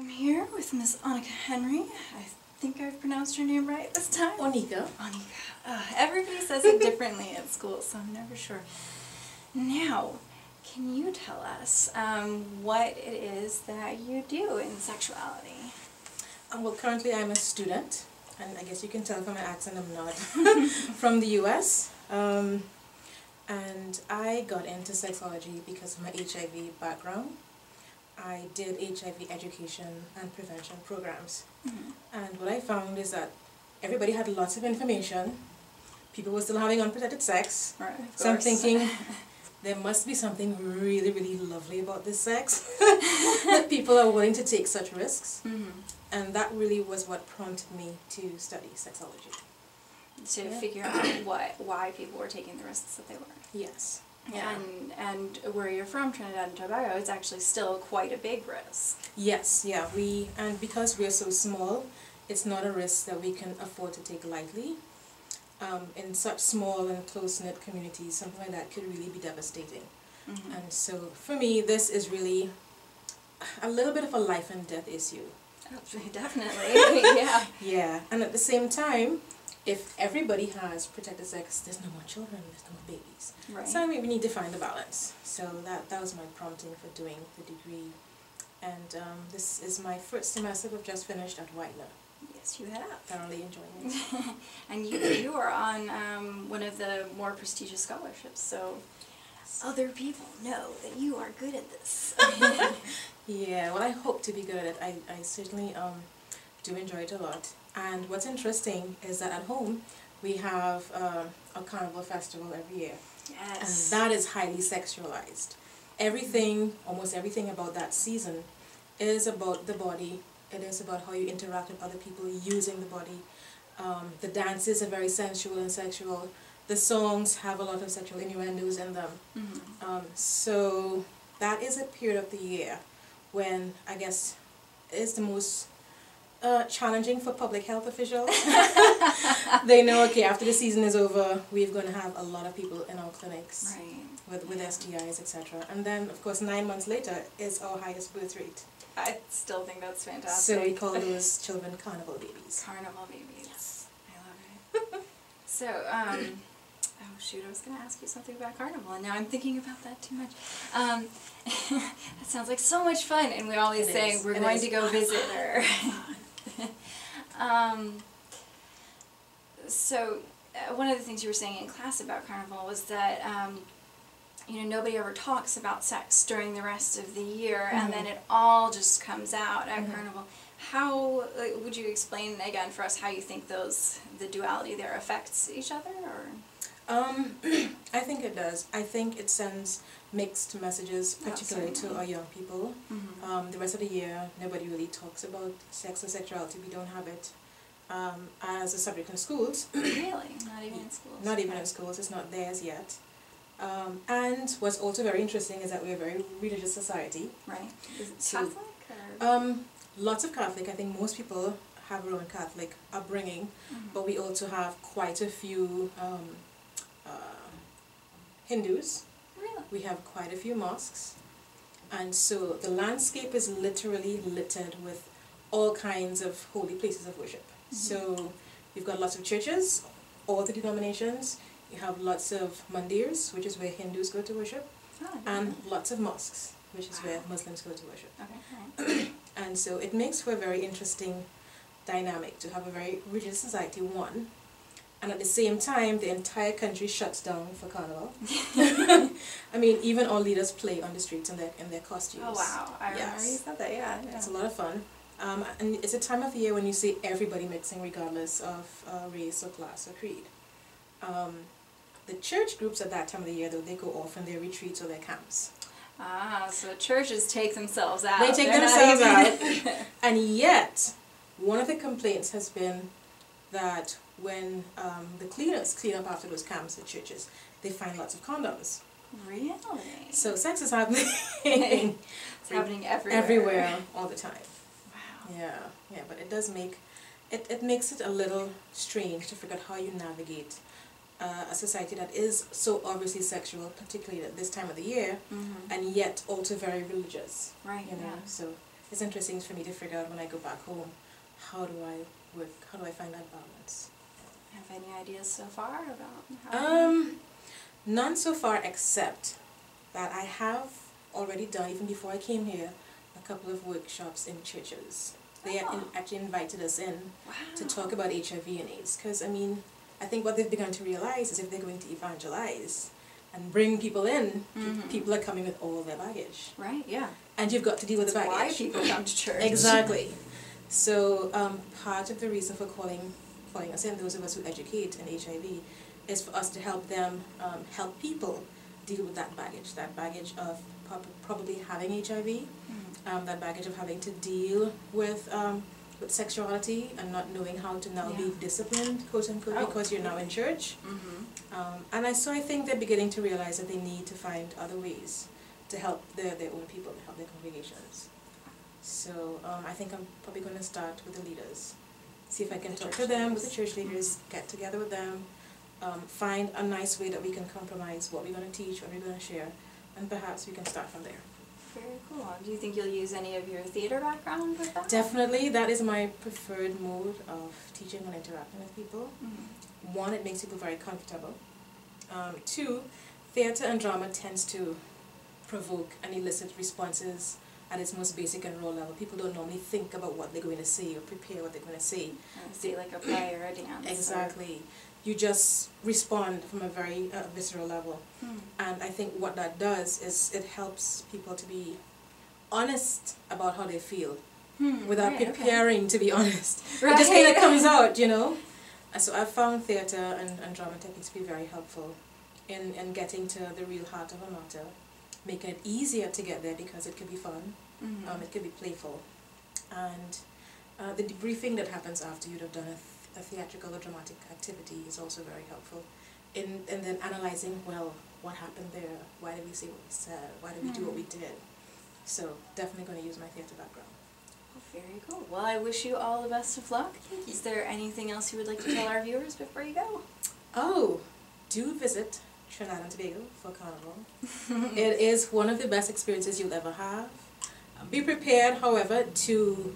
am here with Miss Onika Henry. I think I've pronounced her name right this time. Onika. Onika. Everybody says it differently at school, so I'm never sure. Now, can you tell us what it is that you do in sexuality? Well, currently I'm a student, and I guess you can tell from my accent I'm not from the US. And I got into sexology because of my HIV background. I did HIV education and prevention programs. Mm-hmm. And what I found is that everybody had lots of information. People were still having unprotected sex. Right, so I'm thinking there must be something really, really lovely about this sex that people are willing to take such risks. Mm-hmm. And that really was what prompted me to study sexology. To figure out why people were taking the risks that they were. Yes. Yeah. And where you're from, Trinidad and Tobago, it's actually still quite a big risk. Yes, yeah. And because we're so small, it's not a risk that we can afford to take lightly. In such small and close-knit communities, something like that could really be devastating. Mm-hmm. And so for me, this is really a little bit of a life and death issue. Oh, definitely, yeah. Yeah, and at the same time, if everybody has protected sex, there's no more children, there's no more babies. Right. So we need to find a balance. So that was my prompting for doing the degree. And this is my first semester. We've just finished at Widener. Yes, you have. Thoroughly enjoying it. And you are on one of the more prestigious scholarships, so other people know that you are good at this. Yeah, well, I hope to be good at it. I certainly do enjoy it a lot. And what's interesting is that at home we have a carnival festival every year. Yes. And that is highly sexualized. Everything, almost everything about that season is about the body. It is about how you interact with other people using the body. The dances are very sensual and sexual. The songs have a lot of sexual innuendos in them. Mm-hmm. So that is a period of the year when I guess is the most challenging for public health officials. They know, okay, after the season is over, we're going to have a lot of people in our clinics with STIs, etc. And then, of course, 9 months later is our highest birth rate. I still think that's fantastic. So we call those children carnival babies. Carnival babies. Yes. I love it. So, oh shoot, I was going to ask you something about carnival, and now I'm thinking about that too much. That sounds like so much fun, and we always say we're going to go visit her. So, one of the things you were saying in class about carnival was that you know, nobody ever talks about sex during the rest of the year, mm-hmm. and then it all just comes out at mm-hmm. carnival. How would you explain again for us how you think the duality there affects each other, or? I think it does. I think it sends mixed messages, particularly to our young people. Mm-hmm. The rest of the year, nobody really talks about sex or sexuality. We don't have it as a subject in schools. Really? Not even in schools? Not even in schools. It's not theirs yet. And what's also very interesting is that we're a very religious society. Right. Is it Catholic? Or? Lots of Catholic. I think most people have their own Catholic upbringing, mm-hmm. but we also have quite a few Hindus. Really? We have quite a few mosques. And so the landscape is literally littered with all kinds of holy places of worship. Mm-hmm. So you've got lots of churches, all the denominations. You have lots of mandirs, which is where Hindus go to worship, and lots of mosques, which is where Muslims go to worship. Okay. And so it makes for a very interesting dynamic to have a very religious society, one, and at the same time the entire country shuts down for carnival. I mean, even all leaders play on the streets in their costumes. Oh wow, I remember you said that, yeah. It's a lot of fun. And it's a time of year when you see everybody mixing regardless of race or class or creed. The church groups at that time of the year, though, they go off on their retreats or their camps. Ah, so churches take themselves out. They take themselves out. And yet, one of the complaints has been that when the cleaners clean up after those camps at churches, they find lots of condoms. Really? So sex is happening. It's happening everywhere. Everywhere, all the time. Wow. Yeah, but it does make, it makes it a little strange to figure out how you navigate a society that is so obviously sexual, particularly at this time of the year, mm-hmm. and yet also very religious. Right. You know, so it's interesting for me to figure out when I go back home, how do I find that balance? Have any ideas so far about how? None so far, except that I have already done, even before I came here, a couple of workshops in churches. They actually invited us in to talk about HIV and AIDS, because I mean, I think what they've begun to realize is if they're going to evangelize and bring people in, people are coming with all their baggage. Right, yeah. And you've got to deal with the baggage. Why people come to church. Exactly. So part of the reason for calling us in, those of us who educate in HIV, is for us to help them, help people deal with that baggage of probably having HIV, that baggage of having to deal with sexuality and not knowing how to now be disciplined, quote unquote, because you're now in church. So I think they're beginning to realize that they need to find other ways to help their own people, to help their congregations. So I think I'm probably going to start with the leaders, see if I can talk to them, with the church leaders, get together with them, find a nice way that we can compromise what we're going to teach, what we're going to share, and perhaps we can start from there. Very cool. Do you think you'll use any of your theater background with that? Definitely. That is my preferred mode of teaching and interacting with people. One, it makes people very comfortable. Two, theater and drama tends to provoke and elicit responses at its most basic and raw level. People don't normally think about what they're going to say or prepare what they're going to say. See like a play or a dance. Exactly. You just respond from a very visceral level. And I think what that does is it helps people to be honest about how they feel without preparing to be honest. It just kind of comes out, you know. And so I've found theater and drama techniques to be very helpful in getting to the real heart of a matter, making it easier to get there because it can be fun, it can be playful. And the debriefing that happens after you'd have done a theatrical or dramatic activity is also very helpful in then analyzing, well, what happened there, why did we say what we said, why did we do what we did. So definitely going to use my theater background. Well, very cool. Well, I wish you all the best of luck. Is there anything else you would like to tell our viewers before you go? Oh, do visit Trinidad and Tobago for Carnival. It is one of the best experiences you'll ever have. Be prepared, however, to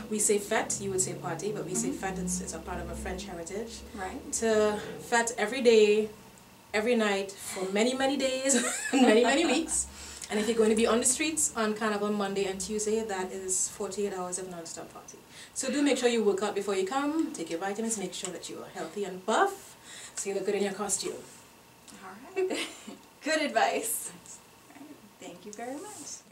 we say fete, you would say party, but we say fete, it's a part of a French heritage. Right. To fete every day, every night, for many, many days, and many, many weeks. And if you're going to be on the streets on Carnival Monday and Tuesday, that is 48 hours of non-stop party. So do make sure you work out before you come, take your vitamins, make sure that you are healthy and buff, so you look good in your costume. All right. Good advice. All right. Thank you very much.